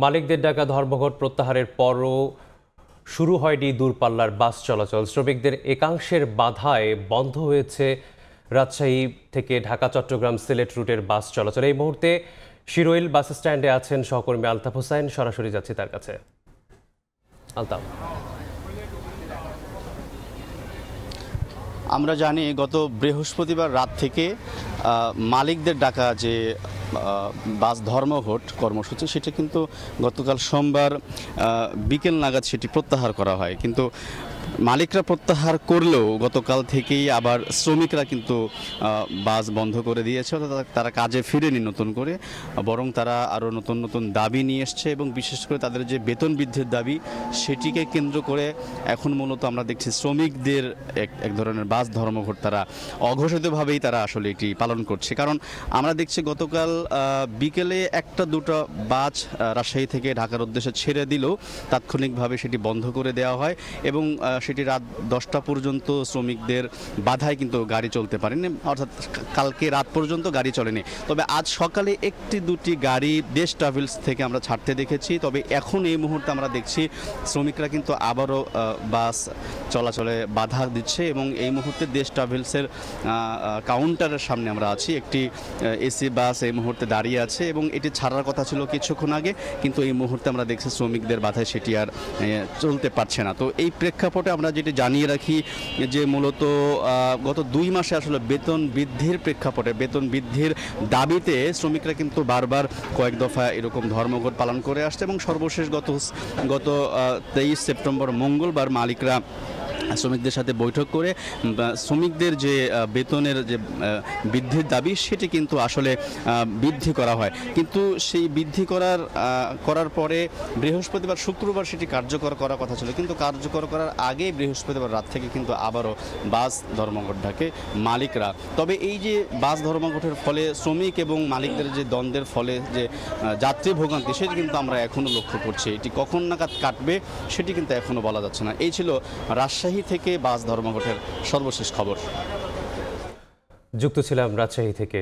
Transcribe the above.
মালিকদের ডাকা ধর্মঘট প্রত্যাহারের পরও শুরু হয়নি দূরপাল্লার বাস চলাচল। শ্রমিকদের একাংশের বাধায় বন্ধ হয়েছে রাজশাহী থেকে ঢাকা, চট্টগ্রাম, সিলেট রুটের বাস চলাচল। এই মুহূর্তে শিরোইল বাস স্ট্যান্ডে আছেন সহকর্মী আলতাফ হোসেন। সরাসরি যাচ্ছি তার কাছে। আলতাফ, আমরা জানি গত বৃহস্পতিবার রাত থেকে মালিকদের ডাকা যে বাস ধর্মঘট কর্মসূচি সেটা কিন্তু গতকাল সোমবার বিকেল নাগাদ সেটি প্রত্যাহার করা হয়। কিন্তু মালিকরা প্রত্যাহার করলেও গতকাল থেকেই আবার শ্রমিকরা কিন্তু বাস বন্ধ করে দিয়েছে। তারা কাজে ফিরেনি নতুন করে, বরং তারা আরও নতুন নতুন দাবি নিয়ে এসছে এবং বিশেষ করে তাদের যে বেতন বৃদ্ধির দাবি সেটিকে কেন্দ্র করে এখন মূলত আমরা দেখছি শ্রমিকদের এক ধরনের বাস ধর্মঘট তারা অঘোষিতভাবেই তারা আসলে এটি পালন করছে। কারণ আমরা দেখছি গতকাল বিকেলে একটা দুটো বাস রাজশাহী থেকে ঢাকার উদ্দেশ্যে ছেড়ে দিলেও তাৎক্ষণিকভাবে সেটি বন্ধ করে দেওয়া হয় এবং সেটি রাত 10টা পর্যন্ত শ্রমিকদের বাধায় কিন্তু গাড়ি চলতে পারেনি, অর্থাৎ কালকে রাত পর্যন্ত গাড়ি চলেনি। তবে আজ সকালে একটি দুটি গাড়ি দেশ ট্রাভেলস থেকে আমরা ছাড়তে দেখেছি। তবে এখন এই মুহূর্তে আমরা দেখছি শ্রমিকরা কিন্তু আবারও বাস চলাচলে বাধা দিচ্ছে এবং এই মুহূর্তে দেশ ট্রাভেলসের কাউন্টারের সামনে আমরা আছি। একটি এসি বাস এই মুহূর্তে দাঁড়িয়ে আছে এবং এটি ছাড়ার কথা ছিল কিছুক্ষণ আগে, কিন্তু এই মুহূর্তে আমরা দেখছি শ্রমিকদের বাধায় সেটি আর চলতে পারছে না। তো এই প্রেক্ষাপটে আমরা যেটি জানিয়ে রাখি যে মূলত গত 2 মাসে আসলে বেতন বৃদ্ধির প্রেক্ষাপটে বেতন বৃদ্ধির দাবিতে শ্রমিকরা কিন্তু বারবার কয়েক দফা এরকম ধর্মঘট পালন করে আসছে এবং সর্বশেষ গত 23 সেপ্টেম্বর মঙ্গলবার মালিকরা শ্রমিকদের সাথে বৈঠক করে শ্রমিকদের যে বেতনের যে বৃদ্ধির দাবি সেটি কিন্তু আসলে বৃদ্ধি করা হয়। কিন্তু সেই বৃদ্ধি করার পরে বৃহস্পতিবার শুক্রবার সেটি কার্যকর করার কথা ছিল, কিন্তু কার্যকর করার আগে বৃহস্পতিবার রাত থেকে কিন্তু আবারও বাস ধর্মঘট ডাকে মালিকরা। তবে এই যে বাস ধর্মঘটের ফলে শ্রমিক এবং মালিকদের যে দ্বন্দ্বের ফলে যে যাত্রী ভোগান্তি সেটি কিন্তু আমরা এখনও লক্ষ্য করছি। এটি কখন নাগাদ কাটবে সেটি কিন্তু এখনও বলা যাচ্ছে না। এই ছিল রাজশাহী থেকে বাস ধর্মঘটের সর্বশেষ খবর। যুক্ত ছিলাম রাজশাহী থেকে।